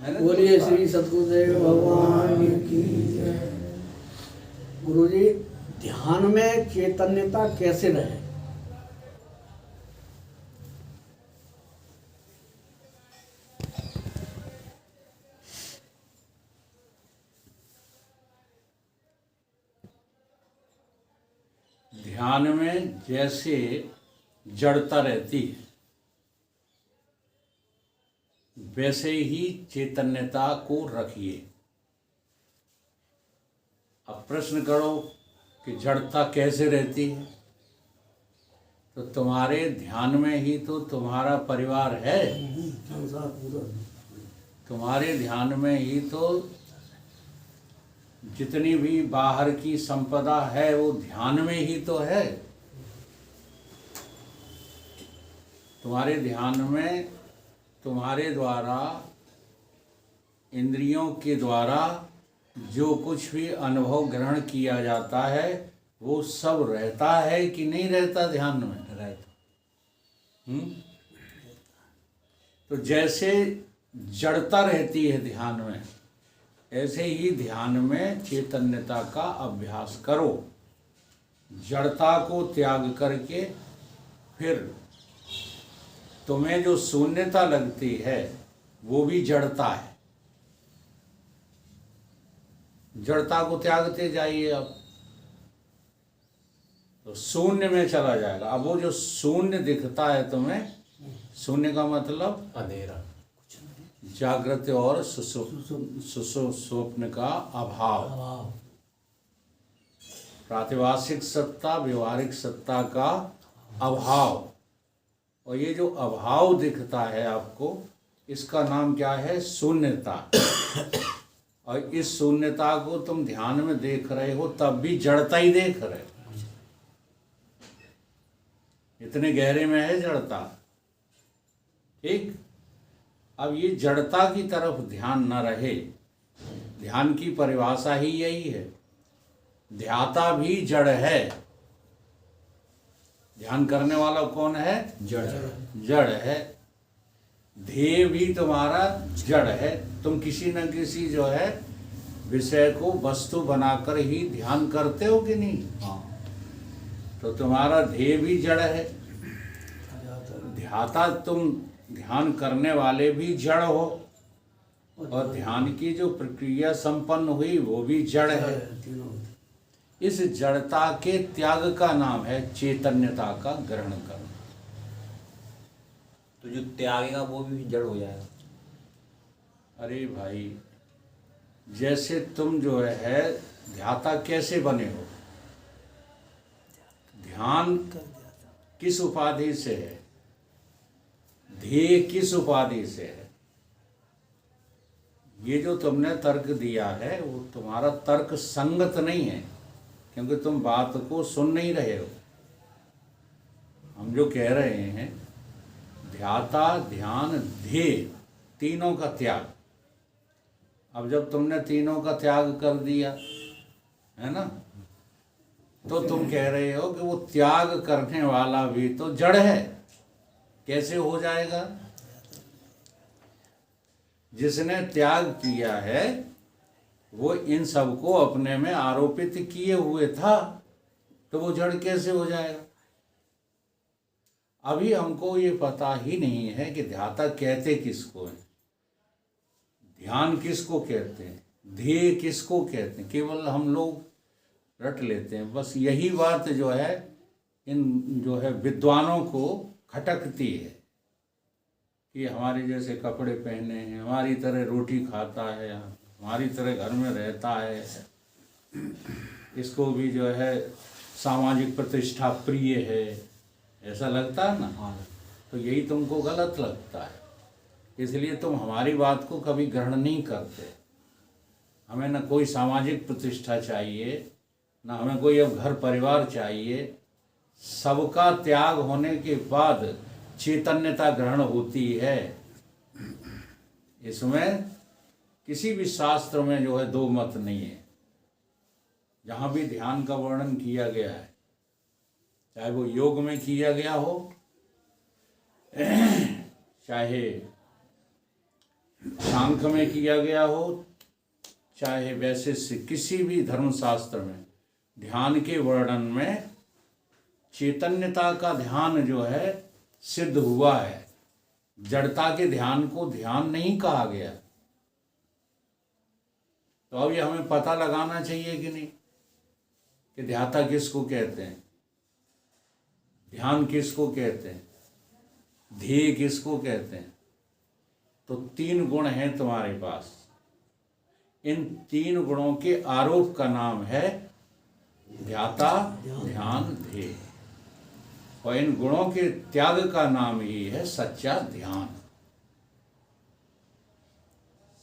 बोलिए श्री सतगुरुदेव भगवान की जय। गुरुजी, ध्यान में चैतन्यता कैसे रहे? ध्यान में जैसे जड़ता रहती है वैसे ही चैतन्यता को रखिए। अब प्रश्न करो कि जड़ता कैसे रहती है, तो तुम्हारे ध्यान में ही तो तुम्हारा परिवार है, संसार पूरा तुम्हारे ध्यान में ही तो जितनी भी बाहर की संपदा है वो ध्यान में ही तो है। तुम्हारे ध्यान में तुम्हारे द्वारा इंद्रियों के द्वारा जो कुछ भी अनुभव ग्रहण किया जाता है वो सब रहता है कि नहीं रहता ध्यान में? रहता। तो जैसे जड़ता रहती है ध्यान में, ऐसे ही ध्यान में चैतन्यता का अभ्यास करो। जड़ता को त्याग करके फिर तुम्हें जो शून्यता लगती है वो भी जड़ता है। जड़ता को त्यागते जाइए अब, तो शून्य में चला जाएगा। अब वो जो शून्य दिखता है तुम्हें, शून्य का मतलब अंधेरा, जागृत और सुषुप्न का अभाव, प्रातिभाषिक सत्ता व्यवहारिक सत्ता का अभाव। और ये जो अभाव दिखता है आपको, इसका नाम क्या है? शून्यता। और इस शून्यता को तुम ध्यान में देख रहे हो तब भी जड़ता ही देख रहे हो। इतने गहरे में है जड़ता। ठीक। अब ये जड़ता की तरफ ध्यान न रहे। ध्यान की परिभाषा ही यही है, ध्याता भी जड़ है। ध्यान करने वाला कौन है? जड़। जड़ है। ध्येय भी तुम्हारा जड़ है। तुम किसी न किसी जो है विषय को वस्तु बनाकर ही ध्यान करते हो कि नहीं? हाँ। तो तुम्हारा ध्येय भी जड़ है। ध्याता तुम ध्यान करने वाले भी जड़ हो, और ध्यान की जो प्रक्रिया संपन्न हुई वो भी जड़ है। इस जड़ता के त्याग का नाम है चैतन्यता का ग्रहण करना। तो जो त्यागेगा वो भी जड़ हो जाएगा। अरे भाई, जैसे तुम जो है ध्याता कैसे बने हो? ध्यान किस उपाधि से है? ध्येय किस उपाधि से है? ये जो तुमने तर्क दिया है वो तुम्हारा तर्क संगत नहीं है, क्योंकि तुम बात को सुन नहीं रहे हो। हम जो कह रहे हैं, ध्याता, ध्यान, ध्येय, तीनों का त्याग। अब जब तुमने तीनों का त्याग कर दिया है ना, तो तुम कह रहे हो कि वो त्याग करने वाला भी तो जड़ है। कैसे हो जाएगा? जिसने त्याग किया है वो इन सबको अपने में आरोपित किए हुए था, तो वो जड़ कैसे हो जाएगा? अभी हमको ये पता ही नहीं है कि ध्याता कहते किसको है, ध्यान किसको कहते हैं, ध्येय किसको कहते हैं। केवल हम लोग रट लेते हैं। बस यही बात जो है इन जो है विद्वानों को खटकती है कि हमारे जैसे कपड़े पहने हैं, हमारी तरह रोटी खाता है, हमारी तरह घर में रहता है, इसको भी जो है सामाजिक प्रतिष्ठा प्रिय है, ऐसा लगता है ना। हाँ। तो यही तुमको गलत लगता है, इसलिए तुम हमारी बात को कभी ग्रहण नहीं करते। हमें न कोई सामाजिक प्रतिष्ठा चाहिए, न हमें कोई अब घर परिवार चाहिए। सबका त्याग होने के बाद चैतन्यता ग्रहण होती है। इसमें किसी भी शास्त्र में जो है दो मत नहीं है। जहाँ भी ध्यान का वर्णन किया गया है, चाहे वो योग में किया गया हो, चाहे सांख्य में किया गया हो, चाहे वैसे से किसी भी धर्मशास्त्र में, ध्यान के वर्णन में चैतन्यता का ध्यान जो है सिद्ध हुआ है। जड़ता के ध्यान को ध्यान नहीं कहा गया। तो अब ये हमें पता लगाना चाहिए कि नहीं कि ध्याता किसको कहते हैं, ध्यान किसको कहते हैं, ध्येय किसको कहते हैं। तो 3 गुण हैं तुम्हारे पास। इन 3 गुणों के आरोप का नाम है ध्याता, ध्यान, ध्येय। और इन गुणों के त्याग का नाम ही है सच्चा ध्यान।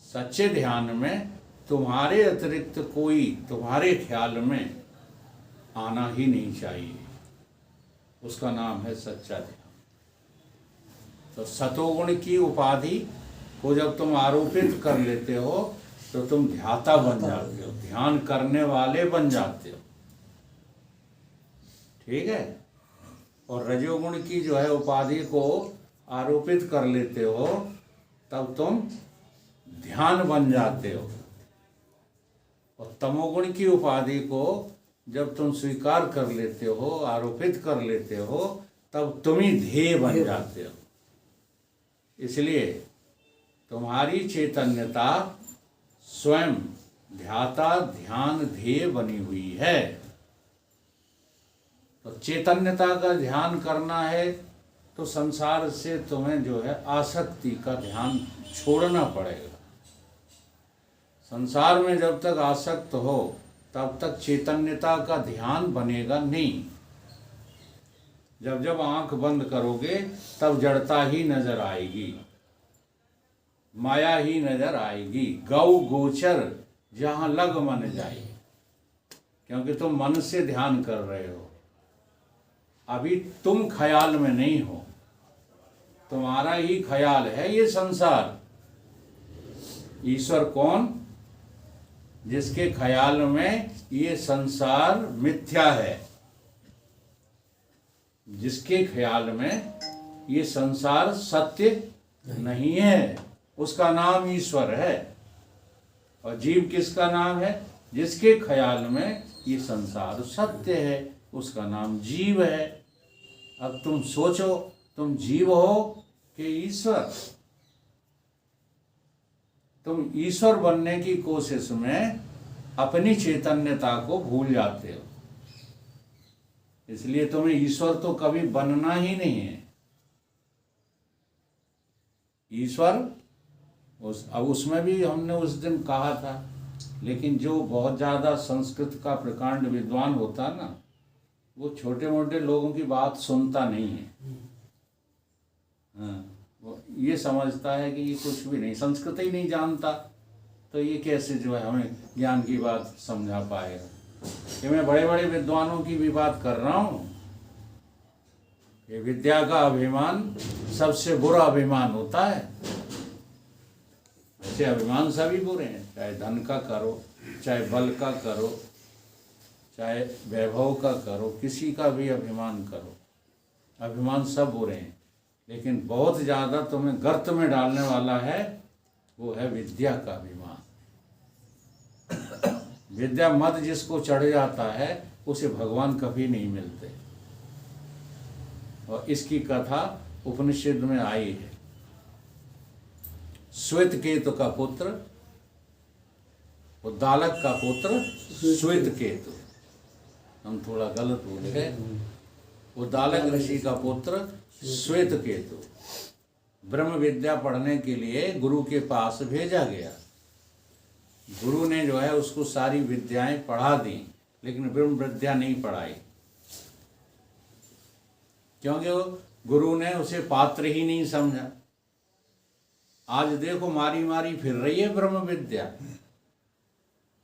सच्चे ध्यान में तुम्हारे अतिरिक्त कोई तुम्हारे ख्याल में आना ही नहीं चाहिए। उसका नाम है सच्चा ध्यान। तो सतोगुण की उपाधि को जब तुम आरोपित कर लेते हो तो तुम ध्याता बन जाते हो, ध्यान करने वाले बन जाते हो। ठीक है। और रजोगुण की जो है उपाधि को आरोपित कर लेते हो तब तुम ध्यान बन जाते हो। और तमोगुण की उपाधि को जब तुम स्वीकार कर लेते हो, आरोपित कर लेते हो, तब तुम ही ध्येय बन जाते हो। इसलिए तुम्हारी चैतन्यता स्वयं ध्याता, ध्यान, ध्येय बनी हुई है। तो चैतन्यता का ध्यान करना है तो संसार से तुम्हें जो है आसक्ति का ध्यान छोड़ना पड़ेगा। संसार में जब तक आसक्त हो तब तक चैतन्यता का ध्यान बनेगा नहीं। जब जब आंख बंद करोगे तब जड़ता ही नजर आएगी, माया ही नजर आएगी। गौ गोचर जहाँ लग मन जाए, क्योंकि तुम मन से ध्यान कर रहे हो। अभी तुम ख्याल में नहीं हो, तुम्हारा ही ख्याल है ये संसार। ईश्वर कौन? जिसके ख्याल में ये संसार मिथ्या है, जिसके ख्याल में ये संसार सत्य नहीं है, उसका नाम ईश्वर है। और जीव किसका नाम है? जिसके ख्याल में ये संसार सत्य है, उसका नाम जीव है। अब तुम सोचो, तुम जीव हो कि ईश्वर? तुम ईश्वर बनने की कोशिश में अपनी चैतन्यता को भूल जाते हो। इसलिए तुम्हें ईश्वर तो कभी बनना ही नहीं है। ईश्वर अब उसमें भी हमने उस दिन कहा था, लेकिन जो बहुत ज़्यादा संस्कृत का प्रकांड विद्वान होता ना, वो छोटे मोटे लोगों की बात सुनता नहीं है। हाँ, वो ये समझता है कि ये कुछ भी नहीं, संस्कृत ही नहीं जानता, तो ये कैसे जो है हमें ज्ञान की बात समझा पाएगा। कि मैं बड़े बड़े विद्वानों की भी बात कर रहा हूँ। ये विद्या का अभिमान सबसे बुरा अभिमान होता है। ऐसे अभिमान सभी बुरे हैं, चाहे धन का करो, चाहे बल का करो, चाहे वैभव का करो, किसी का भी अभिमान करो, अभिमान सब बुरे हैं। लेकिन बहुत ज़्यादा तुम्हें गर्त में डालने वाला है वो है विद्या का अभिमान। विद्या मद जिसको चढ़ जाता है उसे भगवान कभी नहीं मिलते। और इसकी कथा उपनिषद में आई है। श्वेत केतु का पुत्र, उद्दालक का पुत्र श्वेत केतु, हम थोड़ा गलत बोल गए। उद्दालक ऋषि का पुत्र श्वेत केतु ब्रह्म विद्या पढ़ने के लिए गुरु के पास भेजा गया। गुरु ने जो है उसको सारी विद्याएं पढ़ा दी, लेकिन ब्रह्म विद्या नहीं पढ़ाई, क्योंकि वो गुरु ने उसे पात्र ही नहीं समझा। आज देखो मारी मारी फिर रही है ब्रह्म विद्या।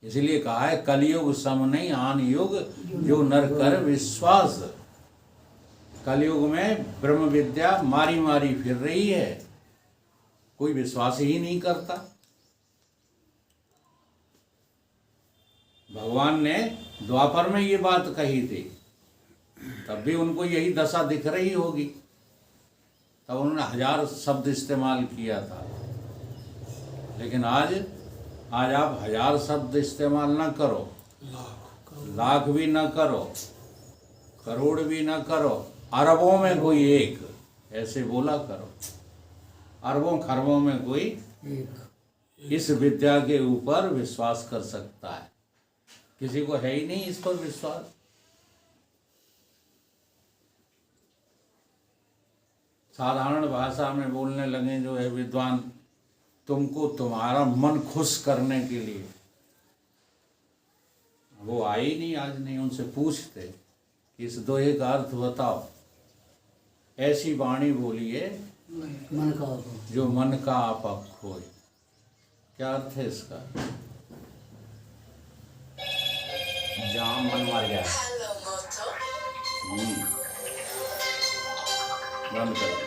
इसलिए कहा है कलयुग सम नहीं आन युग जो नर कर विश्वास। कलयुग में ब्रह्म विद्या मारी मारी फिर रही है, कोई विश्वास ही नहीं करता। भगवान ने द्वापर में ये बात कही थी, तब भी उनको यही दशा दिख रही होगी, तब उन्होंने 1000 शब्द इस्तेमाल किया था लेकिन आज आप 1000 शब्द इस्तेमाल ना करो, लाख भी ना करो, करोड़ भी ना करो, अरबों में कोई एक ऐसे बोला करो। अरबों खरबों में कोई एक इस विद्या के ऊपर विश्वास कर सकता है, किसी को है ही नहीं इस पर विश्वास। साधारण भाषा में बोलने लगे जो है विद्वान, तुमको तुम्हारा मन खुश करने के लिए, वो आए ही नहीं, आज नहीं। उनसे पूछते कि इस दोहे का अर्थ बताओ। ऐसी वाणी बोलिए मन का आप जो मन का आपा खोए। क्या अर्थ है इसका? जहाँ मन मर जाए। बंद करो।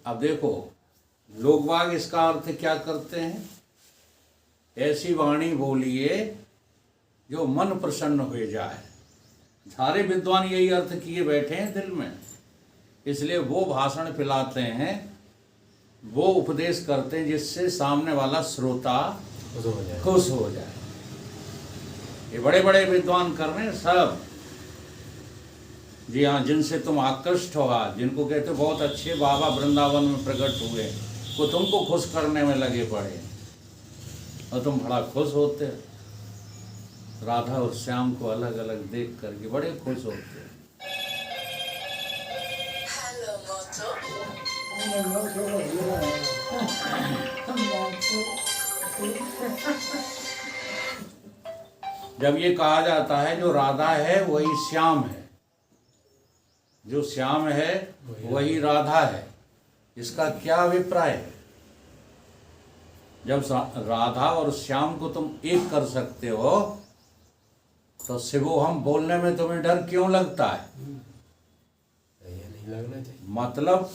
अब देखो लोग बाग इसका अर्थ क्या करते हैं? ऐसी वाणी बोलिए जो मन प्रसन्न हो जाए। सारे विद्वान यही अर्थ किए बैठे हैं दिल में, इसलिए वो भाषण पिलाते हैं, वो उपदेश करते हैं जिससे सामने वाला श्रोता खुश हो जाए। ये बड़े बड़े विद्वान कर रहे हैं सब। जी हाँ, जिनसे तुम आकृष्ट होगा, जिनको कहते हो बहुत अच्छे बाबा वृंदावन में प्रकट हुए, वो तुमको खुश करने में लगे पड़े और तुम बड़ा खुश होते हो। राधा और श्याम को अलग अलग देख करके बड़े खुश होते हो। जब ये कहा जाता है जो राधा है वही श्याम है, जो श्याम है वही राधा है, इसका क्या अभिप्राय है? जब राधा और श्याम को तुम एक कर सकते हो तो शिवो हम बोलने में तुम्हें डर क्यों लगता है? ये नहीं लगना चाहिए। मतलब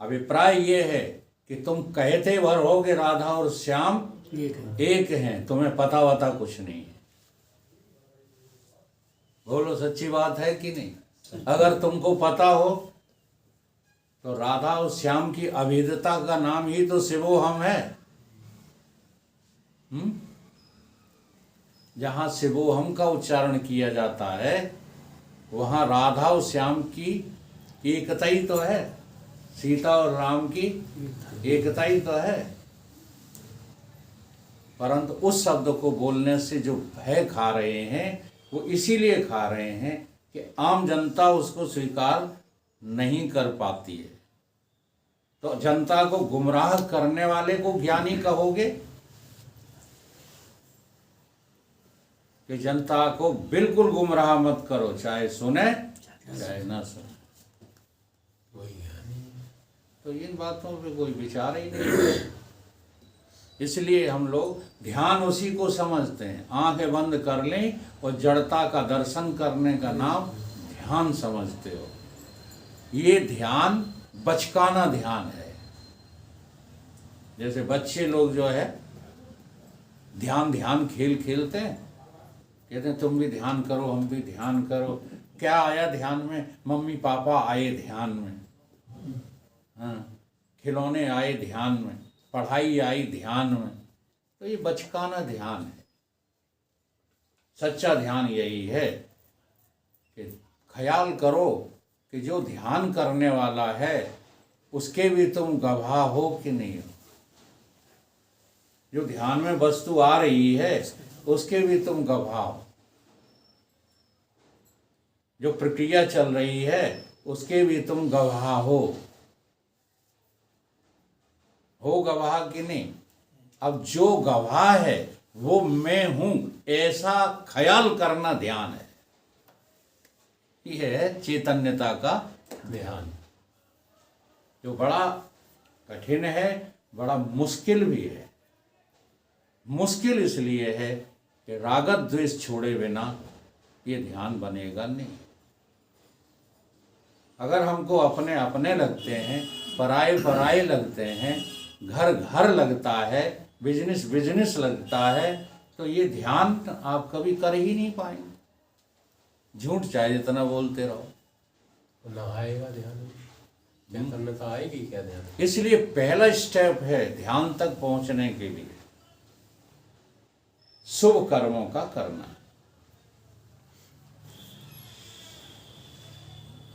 अभिप्राय ये है कि तुम कहते भर होगे राधा और श्याम एक है। एक हैं, तुम्हें पता वता कुछ नहीं है। बोलो सच्ची बात है कि नहीं? अगर तुमको पता हो तो राधा और श्याम की अभेदता का नाम ही तो शिवो हम है। जहां शिवो हम का उच्चारण किया जाता है वहां राधा और श्याम की एकता ही तो है, सीता और राम की एकता ही तो है। परंतु उस शब्द को बोलने से जो भय खा रहे हैं वो इसीलिए खा रहे हैं कि आम जनता उसको स्वीकार नहीं कर पाती है। तो जनता को गुमराह करने वाले को ज्ञानी कहोगे कि जनता को बिल्कुल गुमराह मत करो, चाहे सुने चाहे ना सुने। वही है। तो इन बातों पे कोई विचार ही नहीं। इसलिए हम लोग ध्यान उसी को समझते हैं। आंखें बंद कर लें और जड़ता का दर्शन करने का नाम ध्यान समझते हो। ये ध्यान बचकाना ध्यान है। जैसे बच्चे लोग जो है ध्यान खेल खेलते हैं, कहते हैं तुम भी ध्यान करो हम भी ध्यान करो। क्या आया ध्यान में? मम्मी पापा आए ध्यान में, हाँ, खिलौने आए ध्यान में, पढ़ाई आई ध्यान में। तो ये बचकाना ध्यान है। सच्चा ध्यान यही है कि ख्याल करो कि जो ध्यान करने वाला है उसके भी तुम गवाह हो कि नहीं हो। जो ध्यान में वस्तु आ रही है उसके भी तुम गवाह हो। जो प्रक्रिया चल रही है उसके भी तुम गवाह हो गवाह कि नहीं? अब जो गवाह है वो मैं हूं, ऐसा ख्याल करना ध्यान है। यह है चैतन्यता का ध्यान, जो बड़ा कठिन है, बड़ा मुश्किल भी है। मुश्किल इसलिए है कि रागत द्वेष छोड़े बिना ये ध्यान बनेगा नहीं। अगर हमको अपने अपने लगते हैं, पराए पराए लगते हैं, घर घर लगता है, बिजनेस बिजनेस लगता है, तो ये ध्यान आप कभी कर ही नहीं पाएंगे। झूठ चाहे जितना बोलते रहो, ना आएगा ध्यान। चैतन्यता आएगी क्या ध्यान? इसलिए पहला स्टेप है ध्यान तक पहुंचने के लिए शुभ कर्मों का करना।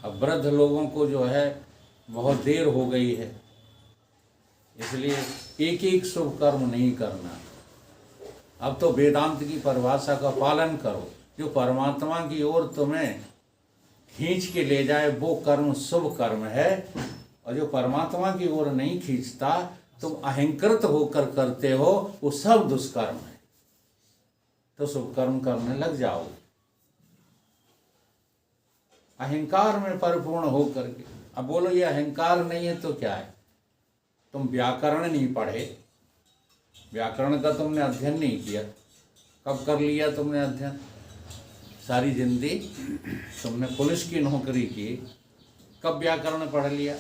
अब वृद्ध लोगों को जो है बहुत देर हो गई है, इसलिए एक एक शुभ कर्म नहीं करना। अब तो वेदांत की परिभाषा का पालन करो, जो परमात्मा की ओर तुम्हें खींच के ले जाए वो कर्म शुभ कर्म है, और जो परमात्मा की ओर नहीं खींचता, तुम अहंकृत होकर करते हो, वो सब दुष्कर्म है। तो शुभ कर्म करने लग जाओ अहंकार में परिपूर्ण हो करके। अब बोलो ये अहंकार नहीं है तो क्या है? तुम व्याकरण नहीं पढ़े, व्याकरण का तुमने अध्ययन नहीं किया। कब कर लिया तुमने अध्ययन? सारी जिंदगी तुमने पुलिस की नौकरी की, कब व्याकरण पढ़ लिया?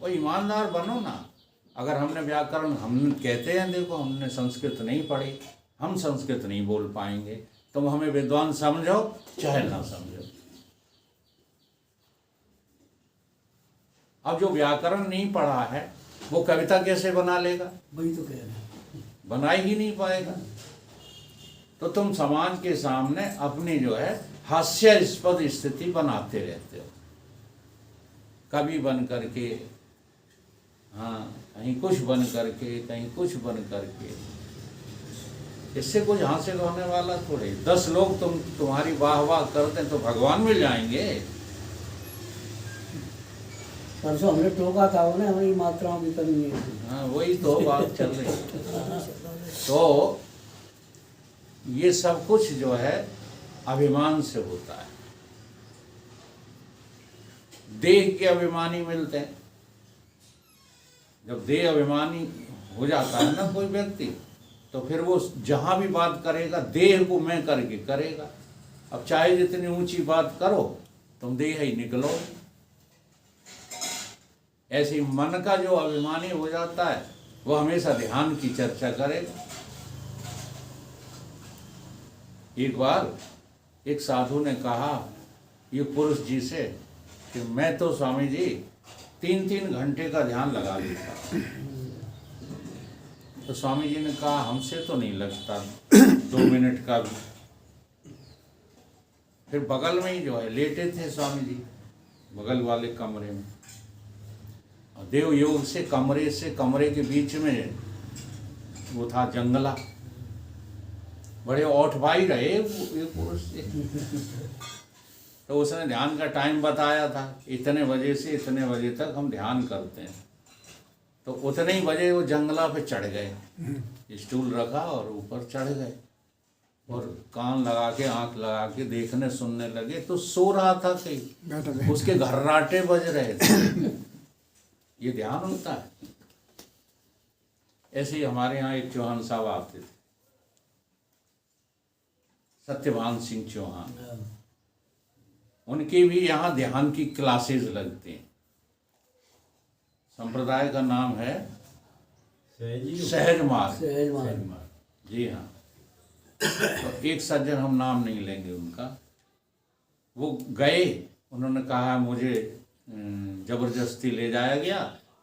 वो ईमानदार बनो ना। अगर हमने व्याकरण, हम कहते हैं देखो हमने संस्कृत नहीं पढ़ी, हम संस्कृत नहीं बोल पाएंगे, तुम हमें विद्वान समझो चाहे ना समझो। अब जो व्याकरण नहीं पढ़ा है वो कविता कैसे बना लेगा? वही तो कह रहे हैं। बना ही नहीं पाएगा। तो तुम समाज के सामने अपनी जो है हास्यास्पद स्थिति बनाते रहते हो, कवि बन करके, हाँ कहीं कुछ बन करके, कहीं कुछ बन करके। इससे कुछ हासिल होने वाला थोड़े। 10 लोग तुम्हारी वाह वाह करते हैं तो भगवान मिल जाएंगे। परसों हमने टोका था उन्हें, हमारी मात्राओं की कमी है। हाँ वही तो बात चल रही है। तो ये सब कुछ जो है अभिमान से होता है। देह के अभिमानी मिलते हैं। जब देह अभिमानी हो जाता है ना कोई व्यक्ति, तो फिर वो जहां भी बात करेगा देह को मैं करके करेगा। अब चाहे जितनी ऊंची बात करो, तुम देह ही निकलो। ऐसे मन का जो अभिमानी हो जाता है वो हमेशा ध्यान की चर्चा करेगा। एक बार एक साधु ने कहा ये पुरुष जी से कि मैं तो स्वामी जी 3-3 घंटे का ध्यान लगा लेता। तो स्वामी जी ने कहा हमसे तो नहीं लगता 2 मिनट का भी। फिर बगल में ही जो है लेटे थे स्वामी जी, बगल वाले कमरे में। और देव योग से कमरे के बीच में वो था जंगला। बड़े औठ भाई रहे वो पुरुष से। तो उसने ध्यान का टाइम बताया था, इतने बजे से इतने बजे तक हम ध्यान करते हैं। तो उतने ही बजे वो जंगला पे चढ़ गए, स्टूल रखा और ऊपर चढ़ गए और कान लगा के आंख लगा के देखने सुनने लगे। तो सो रहा था कहीं, उसके घर्राटे बज रहे थे। ये ध्यान होता है। ऐसे ही हमारे यहाँ एक चौहान साहब आते थे, सत्यवान सिंह चौहान। उनके भी यहाँ ध्यान की क्लासेस लगती हैं। संप्रदाय का नाम है सहज मार्ग। जी हाँ। तो एक सज्जन, हम नाम नहीं लेंगे उनका, वो गए, उन्होंने कहा मुझे जबरदस्ती ले जाया गया,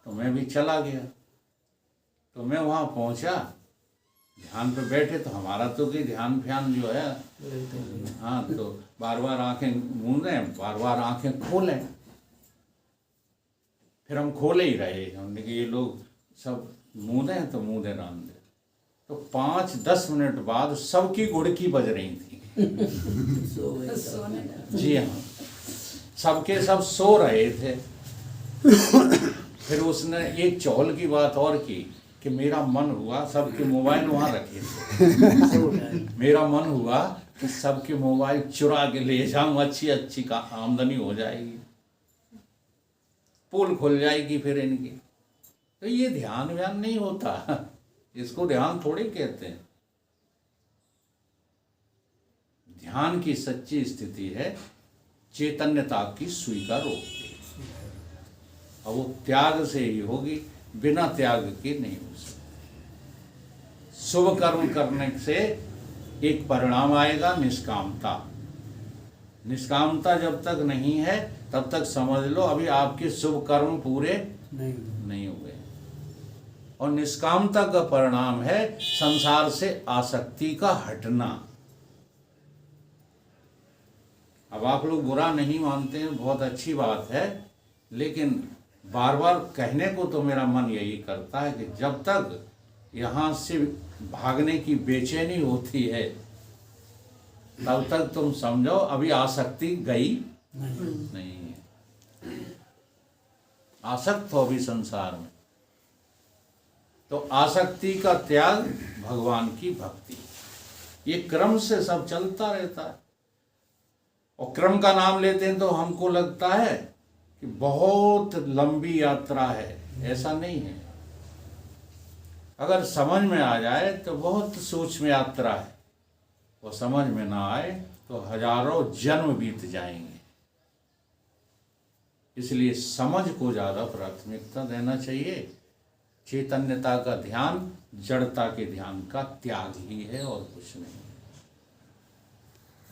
तो मैं भी चला गया। तो मैं वहाँ पहुँचा, ध्यान पे बैठे, तो हमारा तो कि ध्यान फ्यान जो है, हाँ, तो बार बार आंखें मूंदें, बार बार आंखें खोलें। फिर हम खोले ही रहे, हमने कि ये लोग सब मूंदें तो मूंदे राम दे। तो 5-10 मिनट बाद सबकी गुड़की बज रही थी। जी हाँ, सबके सब सो रहे थे। फिर उसने एक चौल की बात और की कि मेरा मन हुआ, सबके मोबाइल वहाँ रखे थे, मेरा मन हुआ कि सबके मोबाइल चुरा के ले जाऊँ, अच्छी का आमदनी हो जाएगी, पोल खुल जाएगी फिर इनकी। तो ये ध्यान व्यान नहीं होता, इसको ध्यान थोड़ी कहते हैं। ध्यान की सच्ची स्थिति है चैतन्यता की स्वीकार होगी, और वो त्याग से ही होगी, बिना त्याग के नहीं हो सकती। शुभ कर्म करने से एक परिणाम आएगा, निष्कामता। निष्कामता जब तक नहीं है तब तक समझ लो अभी आपके शुभ कर्म पूरे नहीं नहीं हुए। और निष्कामता का परिणाम है संसार से आसक्ति का हटना। अब आप लोग बुरा नहीं मानते हैं, बहुत अच्छी बात है, लेकिन बार बार कहने को तो मेरा मन यही करता है कि जब तक यहाँ से भागने की बेचैनी होती है तब तक तुम समझो अभी आसक्ति गई नहीं है। आसक्त हो भी संसार में, तो आसक्ति का त्याग, भगवान की भक्ति, ये क्रम से सब चलता रहता है। और क्रम का नाम लेते हैं तो हमको लगता है कि बहुत लंबी यात्रा है, ऐसा नहीं है। अगर समझ में आ जाए तो बहुत सूक्ष्म यात्रा है, वो समझ में ना आए तो हजारों जन्म बीत जाएंगे। इसलिए समझ को ज़्यादा प्राथमिकता देना चाहिए। चैतन्यता का ध्यान जड़ता के ध्यान का त्याग ही है और कुछ नहीं।